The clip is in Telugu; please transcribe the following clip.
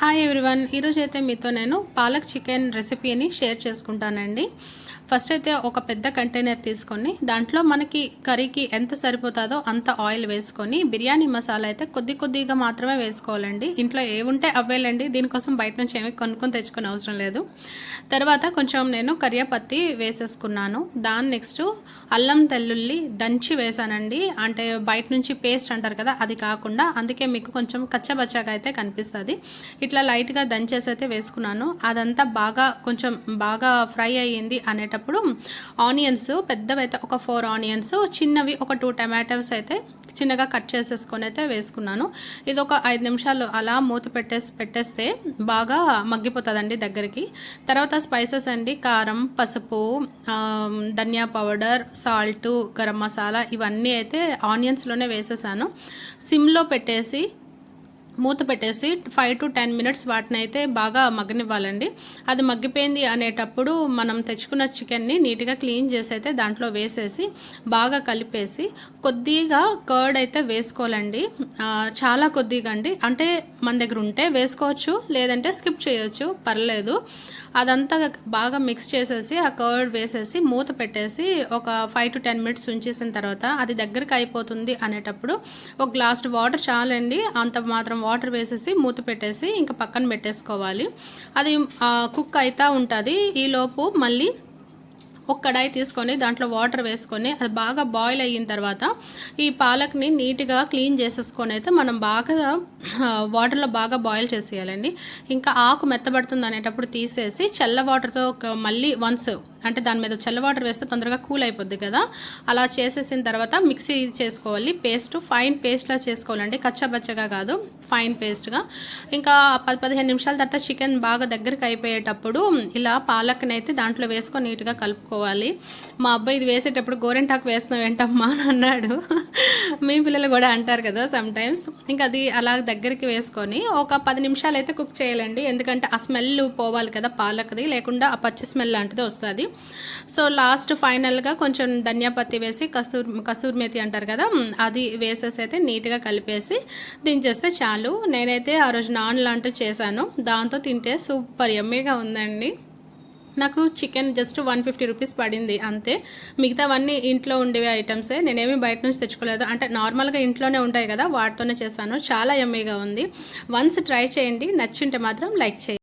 హాయ్ ఎవ్రీవన్, ఈరోజు అయితే మీతో నేను పాలక్ చికెన్ రెసిపీని షేర్ చేసుకుంటానండి. ఫస్ట్ అయితే ఒక పెద్ద కంటైనర్ తీసుకొని దాంట్లో మనకి కర్రీకి ఎంత సరిపోతుందో అంత ఆయిల్ వేసుకొని బిర్యానీ మసాలా అయితే కొద్దిగా మాత్రమే వేసుకోవాలండి. ఇంట్లో ఏముంటే అవ్వేలండి, దీనికోసం బయట నుంచి ఏమి కొనుక్కొని తెచ్చుకునే అవసరం లేదు. తర్వాత కొంచెం నేను కరివేపత్తి వేసేసుకున్నాను. దాని నెక్స్ట్ అల్లం తెల్లుల్లి దంచి వేసానండి. అంటే బయట నుంచి పేస్ట్ అంటారు కదా, అది కాకుండా, అందుకే మీకు కొంచెం కచ్చబచ్చాగా అయితే కనిపిస్తుంది. ఇట్లా లైట్గా దంచేసి అయితే వేసుకున్నాను. అదంతా కొంచెం బాగా ఫ్రై అయ్యింది అనేటప్పుడు ఆనియన్స్ పెద్దవైతే ఒక 4 ఆనియన్స్, చిన్నవి ఒక 2 టమాటోస్ అయితే చిన్నగా కట్ చేసేసుకొని అయితే వేసుకున్నాను. ఇది ఒక 5 నిమిషాలు అలా మూత పెట్టేస్తే బాగా మగ్గిపోతుందండి దగ్గరికి. తర్వాత స్పైసెస్ అండి, కారం, పసుపు, ధనియా పౌడర్, సాల్ట్, గరం మసాలా ఇవన్నీ అయితే ఆనియన్స్లోనే వేసేసాను. సిమ్లో పెట్టేసి మూత పెట్టేసి 5 to 10 minutes వాటిని అయితే బాగా మగ్గనివ్వాలండి. అది మగ్గిపోయింది అనేటప్పుడు మనం తెచ్చుకున్న చికెన్ని నీట్గా క్లీన్ చేసి అయితే దాంట్లో వేసేసి బాగా కలిపేసి కొద్దిగా కర్డ్ అయితే వేసుకోవాలండి. చాలా కొద్దిగా అండి, అంటే మన దగ్గర ఉంటే వేసుకోవచ్చు, లేదంటే స్కిప్ చేయొచ్చు, పర్లేదు. అదంతా బాగా మిక్స్ చేసేసి ఆ కర్డ్ వేసేసి మూత పెట్టేసి ఒక 5 to 10 minutes ఉంచేసిన తర్వాత అది దగ్గరికి అయిపోతుంది అనేటప్పుడు ఒక గ్లాస్ వాటర్ చాలండి. అంత మాత్రం వాటర్ వేసేసి మూత పెట్టేసి ఇంకా పక్కన పెట్టేసుకోవాలి. అది కుక్ అవుతూ ఉంటుంది. ఈలోపు మళ్ళీ ఒక కడాయి తీసుకొని దాంట్లో వాటర్ వేసుకొని అది బాగా బాయిల్ అయిన తర్వాత ఈ పాలక్ని నీట్గా క్లీన్ చేసేసుకొని అయితే మనం బాగా వాటర్లో బాగా బాయిల్ చేసేయాలండి. ఇంకా ఆకు మెత్తబడుతుంది అనేటప్పుడు తీసేసి చల్ల వాటర్తో మళ్ళీ వన్స్, అంటే దాని మీద చల్ల వాటర్ వేస్తే తొందరగా కూల్ అయిపోద్ది కదా, అలా చేసేసిన తర్వాత మిక్సీ చేసుకోవాలి. ఫైన్ పేస్ట్లా చేసుకోవాలండి, కచ్చాబచ్చగా కాదు, ఫైన్ పేస్ట్గా. ఇంకా 10-15 నిమిషాల తర్వాత చికెన్ బాగా దగ్గరికి అయిపోయేటప్పుడు ఇలా పాలక్ని అయితే దాంట్లో వేసుకొని నీట్గా కలుపుకోవాలి. మా అబ్బాయి ఇది వేసేటప్పుడు గోరెంటాకు వేస్తున్నావు ఏంటమ్మా అని అన్నాడు. మీ పిల్లలు కూడా అంటారు కదా సమ్ టైమ్స్. ఇంకా అది అలా దగ్గరికి వేసుకొని ఒక 10 నిమిషాలు అయితే కుక్ చేయాలండి. ఎందుకంటే ఆ స్మెల్ పోవాలి కదా పాలక్ది, లేకుండా ఆ పచ్చి స్మెల్ లాంటిది వస్తుంది. సో లాస్ట్ ఫైనల్గా కొంచెం ధనియా పత్తి వేసి కసూరి మేతి అంటారు కదా, అది వేసేసి అయితే నీట్గా కలిపేసి దించేస్తే చాలు. నేనైతే ఆ రోజు నాన్ లాంటివి చేశాను, దాంతో తింటే సూపర్ యమ్మీగా ఉందండి. నాకు చికెన్ జస్ట్ 150 రూపీస్ పడింది అంతే. మిగతావన్నీ ఇంట్లో ఉండేవి ఐటమ్సే, నేనేమి బయట నుంచి తెచ్చుకోలేదు. అంటే నార్మల్గా ఇంట్లోనే ఉంటాయి కదా, వాటితోనే చేశాను. చాలా యమ్మీగా ఉంది. వన్స్ ట్రై చేయండి, నచ్చింటే మాత్రం లైక్ చేయండి.